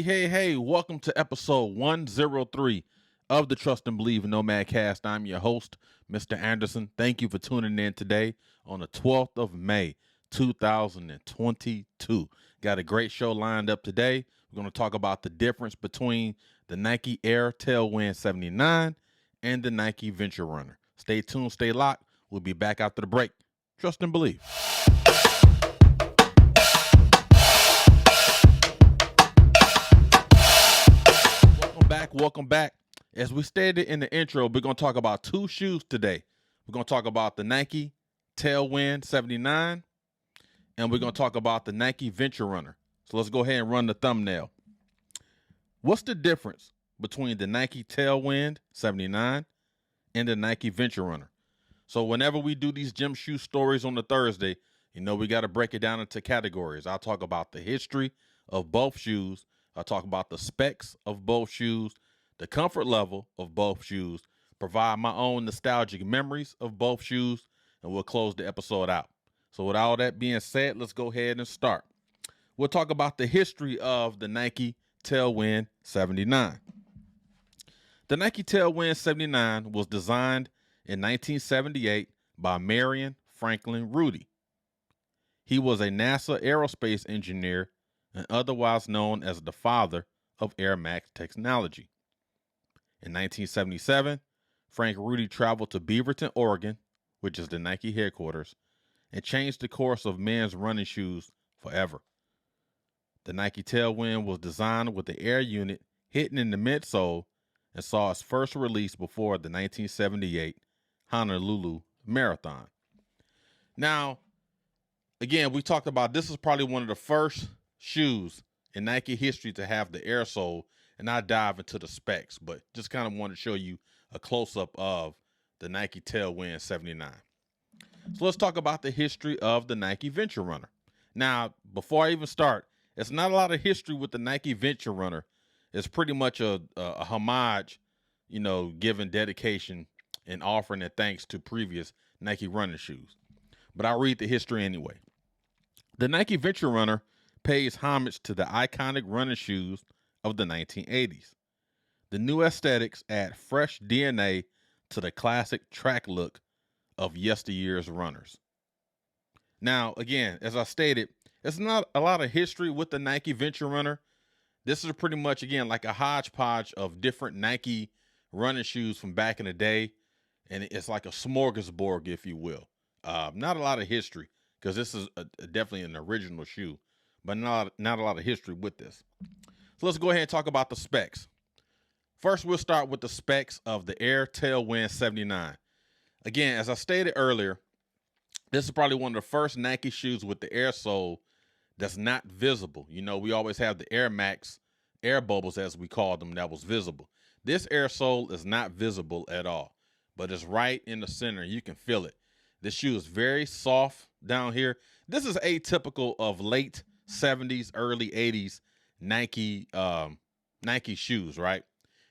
Hey, welcome to episode 103 of the Trust and Believe Nomad Cast. I'm your host, Mr. Anderson. Thank you for tuning in today on the 12th of May, 2022. Got a great show lined up today. We're going to talk about the difference between the Nike Air Tailwind 79 and the Nike Venture Runner. Stay tuned, stay locked. We'll be back after the break. Trust and Believe. Welcome back. As we stated in the intro, we're going to talk about two shoes today. We're going to talk about the Nike Tailwind 79, and we're going to talk about the Nike Venture Runner. So let's go ahead and run the thumbnail. What's the difference between the Nike Tailwind 79 and the Nike Venture Runner? So whenever we do these gym shoe stories on the Thursday, we got to break it down into categories. I'll talk about the history of both shoes. I'll talk about the specs of both shoes, the comfort level of both shoes, provide my own nostalgic memories of both shoes, and we'll close the episode out. So with all that being said, let's go ahead and start. We'll talk about the history of the Nike Tailwind 79. The Nike Tailwind 79 was designed in 1978 by Marion Franklin Rudy. He was a NASA aerospace engineer and otherwise known as the father of Air Max technology. In 1977, Frank Rudy traveled to Beaverton, Oregon, which is the Nike headquarters, and changed the course of men's running shoes forever. The Nike Tailwind was designed with the air unit hidden in the midsole and saw its first release before the 1978 Honolulu Marathon. Now, again, we talked about this is probably one of the first shoes in Nike history to have the air sole, and I dive into the specs, but just kind of want to show you a close-up of the Nike Tailwind 79. So let's talk about the history of the Nike Venture Runner. Now, before I even start, it's not a lot of history with the Nike Venture Runner. It's pretty much a homage, giving dedication and offering and thanks to previous Nike running shoes. But I'll read the history anyway. The Nike Venture Runner pays homage to the iconic running shoes of the 1980s. The new aesthetics add fresh DNA to the classic track look of yesteryear's runners. Now, again, as I stated, it's not a lot of history with the Nike Venture Runner. This is pretty much, again, like a hodgepodge of different Nike running shoes from back in the day, and it's like a smorgasbord, if you will. Not a lot of history, because this is definitely an original shoe, but not a lot of history with this. So let's go ahead and talk about the specs. First, we'll start with the specs of the Air Tailwind 79. Again, as I stated earlier, this is probably one of the first Nike shoes with the air sole that's not visible. We always have the Air Max air bubbles, as we call them, that was visible. This air sole is not visible at all, but it's right in the center. You can feel it. This shoe is very soft down here. This is atypical of late 70s, early 80s Nike shoes, right?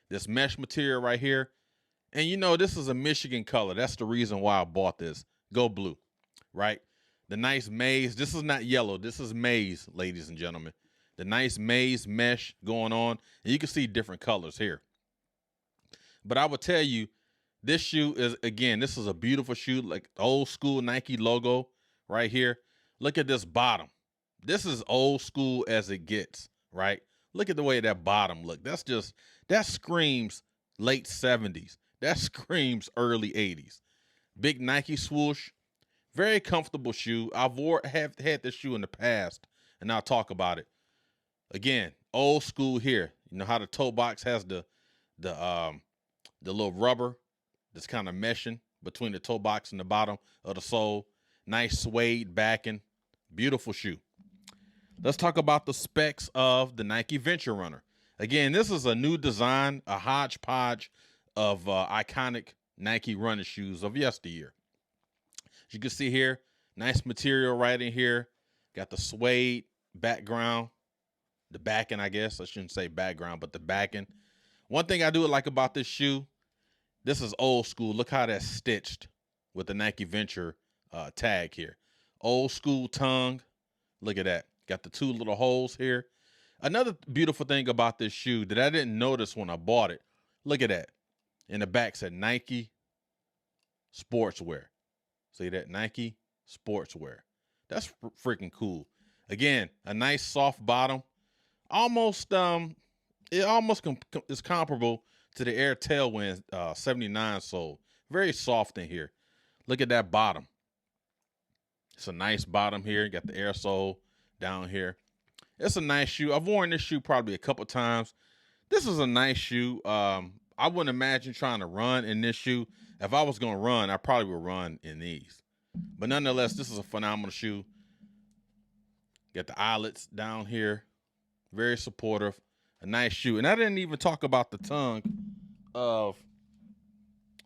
This mesh material right here. And this is a Michigan color. That's the reason why I bought this. Go blue, right? The nice maize. This is not yellow. This is maize, ladies and gentlemen. The nice maize mesh going on. And you can see different colors here. But I would tell you, this shoe is, again, this is a beautiful shoe, like the old school Nike logo right here. Look at this bottom. This is old school as it gets, right? Look at the way that bottom look. That screams late 70s. That screams early 80s. Big Nike swoosh. Very comfortable shoe. Have had this shoe in the past, and I'll talk about it. Again, old school here. You know how the toe box has the little rubber that's kind of meshing between the toe box and the bottom of the sole. Nice suede backing. Beautiful shoe. Let's talk about the specs of the Nike Venture Runner. Again, this is a new design, a hodgepodge of iconic Nike running shoes of yesteryear. As you can see here, nice material right in here. Got the suede background, the backing, I guess. I shouldn't say background, but the backing. One thing I do like about this shoe, this is old school. Look how that's stitched with the Nike Venture tag here. Old school tongue. Look at that. Got the two little holes here. Another beautiful thing about this shoe that I didn't notice when I bought it, look at that. In the back said Nike Sportswear. See that? Nike Sportswear. That's freaking cool. Again, a nice soft bottom. Almost it almost is comparable to the Air Tailwind 79 sole. Very soft in here. Look at that bottom. It's a nice bottom here. You got the air sole down here. It's a nice shoe. I've worn this shoe probably a couple times. This is a nice shoe. I wouldn't imagine trying to run in this shoe. If I was going to run, I probably would run in these. But nonetheless, this is a phenomenal shoe. Got the eyelets down here. Very supportive. A nice shoe. And I didn't even talk about the tongue of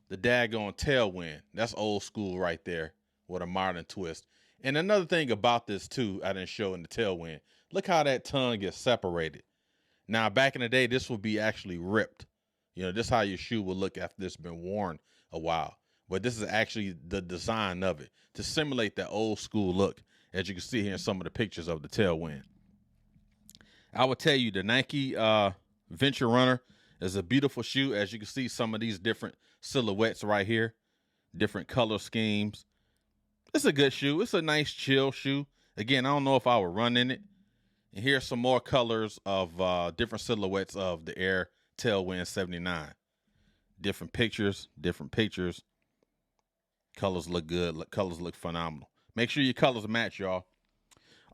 the daggone Tailwind. That's old school right there with a modern twist. And another thing about this too, I didn't show in the Tailwind. Look how that tongue gets separated. Now, back in the day, this would be actually ripped. You know, this is how your shoe will look after it's been worn a while. But this is actually the design of it to simulate that old school look, as you can see here in some of the pictures of the Tailwind. I would tell you the Nike Venture Runner is a beautiful shoe. As you can see, some of these different silhouettes right here, different color schemes. It's a good shoe. It's a nice chill shoe. Again, I don't know if I would run in it. And here's some more colors of different silhouettes of the Air Tailwind 79. Different pictures. Colors look good. Colors look phenomenal. Make sure your colors match, y'all.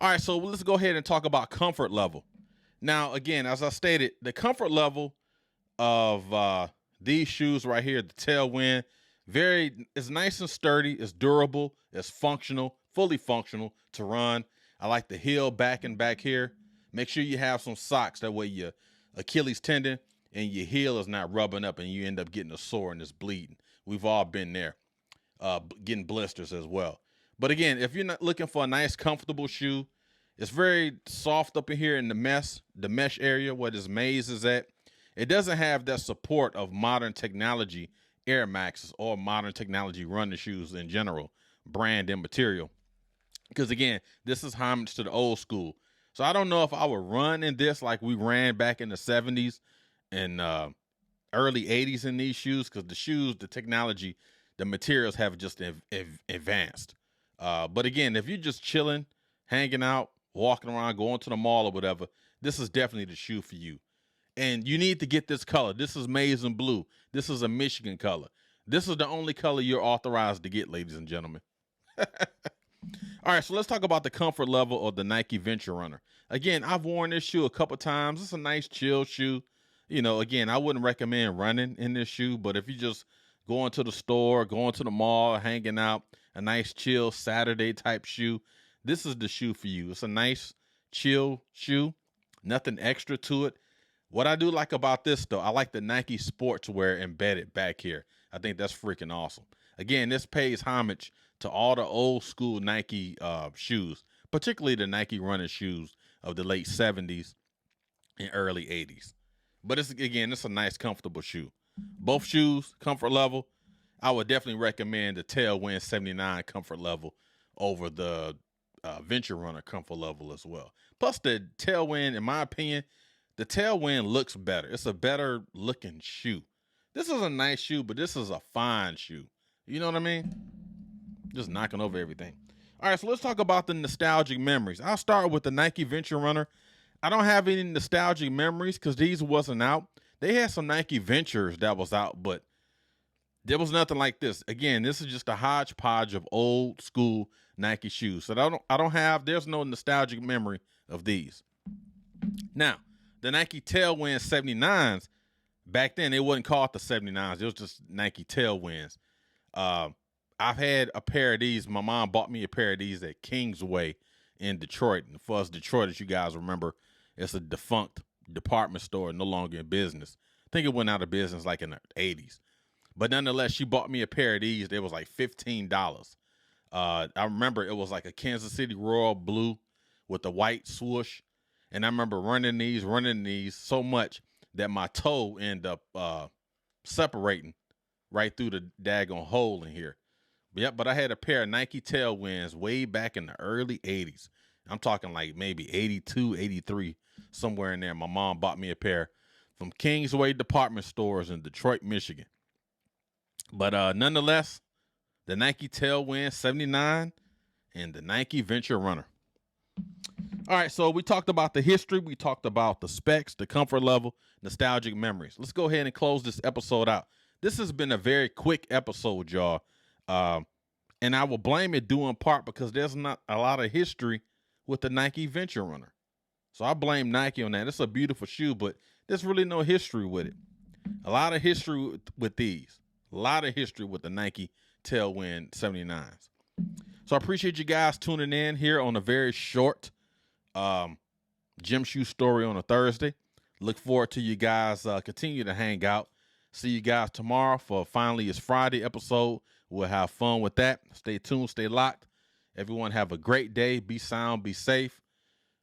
All right, so let's go ahead and talk about comfort level. Now, again, as I stated, the comfort level of these shoes right here, the Tailwind, it's nice and sturdy. It's durable. It's functional, fully functional to run. I like the heel back here. Make sure you have some socks. That way your Achilles tendon and your heel is not rubbing up and you end up getting a sore and it's bleeding. We've all been there, getting blisters as well. But again, if you're not looking for a nice, comfortable shoe, it's very soft up in here in the mesh area where this maze is at. It doesn't have that support of modern technology Air Maxes or modern technology running shoes in general, brand and material. Because again, this is homage to the old school. So I don't know if I would run in this like we ran back in the 70s and early 80s in these shoes, because the technology, the materials have just advanced. But again, if you're just chilling, hanging out, walking around, going to the mall or whatever, this is definitely the shoe for you. And you need to get this color. This is maize and blue. This is a Michigan color. This is the only color you're authorized to get, ladies and gentlemen. All right, so let's talk about the comfort level of the Nike Venture Runner. Again, I've worn this shoe a couple times. It's a nice chill shoe. You know, again, I wouldn't recommend running in this shoe, but if you just going to the store, going to the mall, hanging out, a nice chill Saturday type shoe, this is the shoe for you. It's a nice chill shoe, nothing extra to it. What I do like about this, though, I like the Nike Sportswear embedded back here. I think that's freaking awesome. Again, this pays homage to all the old school Nike shoes, particularly the Nike running shoes of the late 70s and early 80s. But it's a nice, comfortable shoe. Both shoes, comfort level, I would definitely recommend the Tailwind 79 comfort level over the Venture Runner comfort level as well. Plus, the Tailwind, in my opinion, the Tailwind looks better. It's a better looking shoe. This is a nice shoe, but this is a fine shoe. You know what I mean? Just knocking over everything. All right, so let's talk about the nostalgic memories. I'll start with the Nike Venture Runner. I don't have any nostalgic memories because these wasn't out. They had some Nike Ventures that was out, but there was nothing like this. Again, this is just a hodgepodge of old school Nike shoes. So there's no nostalgic memory of these. Now, the Nike Tailwind 79s, back then, it wasn't called the 79s. It was just Nike Tailwinds. I've had a pair of these. My mom bought me a pair of these at Kingsway in Detroit. And for us Detroit, as you guys remember, it's a defunct department store, no longer in business. I think it went out of business like in the 80s. But nonetheless, she bought me a pair of these. They was like $15. I remember it was like a Kansas City Royal blue with the white swoosh. And I remember running these so much that my toe ended up separating right through the daggone hole in here. Yep, but I had a pair of Nike Tailwinds way back in the early 80s. I'm talking like maybe 82, 83, somewhere in there. My mom bought me a pair from Kingsway Department Stores in Detroit, Michigan. But nonetheless, the Nike Tailwind 79 and the Nike Venture Runner. All right, so we talked about the history. We talked about the specs, the comfort level, nostalgic memories. Let's go ahead and close this episode out. This has been a very quick episode, y'all. And I will blame it due in part because there's not a lot of history with the Nike Venture Runner. So I blame Nike on that. It's a beautiful shoe, but there's really no history with it. A lot of history with these. A lot of history with the Nike Tailwind 79s. So I appreciate you guys tuning in here on a very short gym shoe story on a Thursday. Look forward to you guys continue to hang out. See you guys tomorrow for Finally It's Friday episode. We'll have fun with that. Stay tuned, stay locked. Everyone have a great day. Be sound, be safe.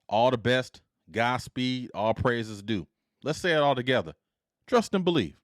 All the best. Godspeed. All praises due. Let's say it all together. Trust and believe.